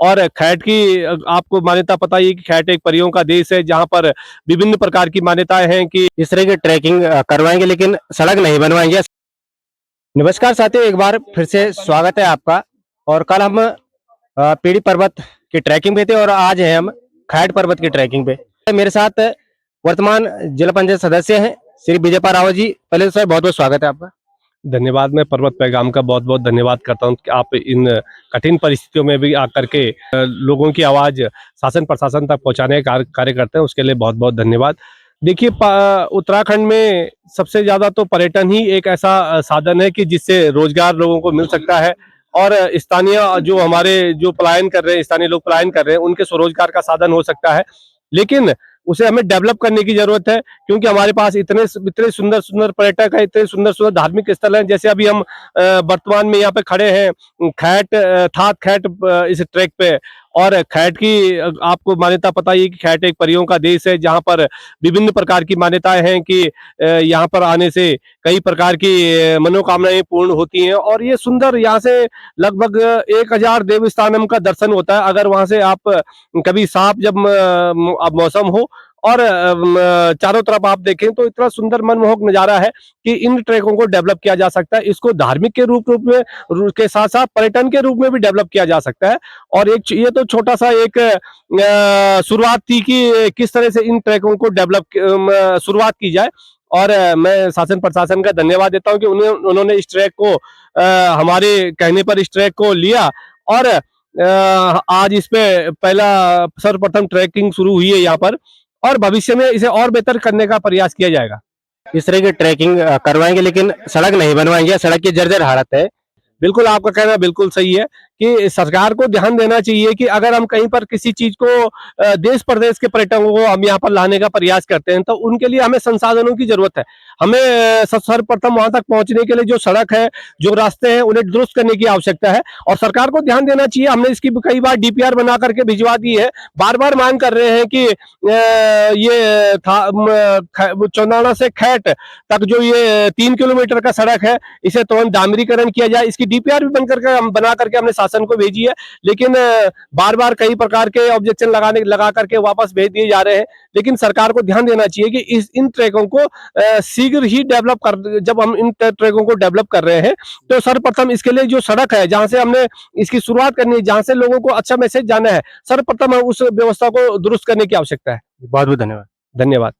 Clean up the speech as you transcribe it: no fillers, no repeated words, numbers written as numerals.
और खैट की आपको मान्यता पता ही है कि खैट एक परियों का देश है, जहाँ पर विभिन्न प्रकार की मान्यताएं हैं कि इस तरह की ट्रैकिंग करवाएंगे, लेकिन सड़क नहीं बनवाएंगे। नमस्कार साथियों, एक बार फिर से स्वागत है आपका। और कल हम पीढ़ी पर्वत की ट्रैकिंग पे थे और आज है हम खैट पर्वत की ट्रैकिंग पे। मेरे साथ वर्तमान जिला पंचायत सदस्य हैं श्री विजयपाल रावत जी। पहले तो सर बहुत बहुत स्वागत है आपका। धन्यवाद। मैं पर्वत पैगाम का बहुत बहुत धन्यवाद करता हूं कि आप इन कठिन परिस्थितियों में भी आकर के लोगों की आवाज शासन प्रशासन तक पहुंचाने का कार्य करते हैं, उसके लिए बहुत बहुत धन्यवाद। देखिए, उत्तराखंड में सबसे ज्यादा तो पर्यटन ही एक ऐसा साधन है कि जिससे रोजगार लोगों को मिल सकता है और स्थानीय जो हमारे जो पलायन कर रहे हैं, स्थानीय लोग पलायन कर रहे हैं, उनके स्वरोजगार का साधन हो सकता है। लेकिन उसे हमें डेवलप करने की जरूरत है, क्योंकि हमारे पास इतने इतने सुंदर सुंदर पर्यटक है, इतने सुंदर सुंदर धार्मिक स्थल हैं। जैसे अभी हम वर्तमान में यहाँ पे खड़े हैं खैट थात खैट इस ट्रैक पे। और खैट की आपको मान्यता पता ही है कि खैट एक परियों का देश है, जहाँ पर विभिन्न प्रकार की मान्यताएं हैं कि यहाँ पर आने से कई प्रकार की मनोकामनाएं पूर्ण होती हैं। और ये सुंदर यहाँ से लगभग 1000 देवस्थानम का दर्शन होता है, अगर वहां से आप कभी साफ जब अब मौसम हो और चारों तरफ आप देखें तो इतना सुंदर मनमोहक नजारा है कि इन ट्रैकों को डेवलप किया जा सकता है। इसको धार्मिक के रूप में के साथ साथ पर्यटन के रूप में भी डेवलप किया जा सकता है। और एक ये तो छोटा सा एक शुरुआत थी कि किस तरह से इन ट्रैकों को डेवलप शुरुआत की जाए। और मैं शासन प्रशासन का धन्यवाद देता हूं कि उन्होंने इस ट्रैक को हमारे कहने पर इस ट्रैक को लिया और आज इस पे पहला सर्वप्रथम ट्रैकिंग शुरू हुई है यहाँ पर, और भविष्य में इसे और बेहतर करने का प्रयास किया जाएगा। इस तरह की ट्रैकिंग करवाएंगे, लेकिन सड़क नहीं बनवाएंगे। सड़क की जर्जर हालत है। बिल्कुल, आपका कहना बिल्कुल सही है कि सरकार को ध्यान देना चाहिए कि अगर हम कहीं पर किसी चीज को देश प्रदेश के पर्यटकों को हम यहाँ पर लाने का प्रयास करते हैं, तो उनके लिए हमें संसाधनों की जरूरत है। हमें सर्वप्रथम वहां तक पहुंचने के लिए जो सड़क है, जो रास्ते हैं, उन्हें दुरुस्त करने की आवश्यकता है और सरकार को ध्यान देना चाहिए। हमने इसकी कई बार डीपीआर बना करके भिजवा दी है। बार बार मांग कर रहे हैं कि ये चौनाड़ा से खैट तक जो ये 3 किलोमीटर का सड़क है, इसे तुरंत डामरीकरण किया जाए। इसकी डीपीआर भी बना करके हमने शासन को भेजी है, लेकिन बार बार कई प्रकार के ऑब्जेक्शन लगा करके वापस भेज दिए जा रहे हैं। लेकिन सरकार को ध्यान देना चाहिए कि इन ट्रैकों को शीघ्र ही डेवलप कर, जब हम इन ट्रैकों को डेवलप कर रहे हैं तो सर्वप्रथम इसके लिए जो सड़क है, जहां से हमने इसकी शुरुआत करनी है, जहां से लोगों को अच्छा मैसेज जाना है, सर्वप्रथम उस व्यवस्था को दुरुस्त करने की आवश्यकता है। बहुत बहुत धन्यवाद। धन्यवाद।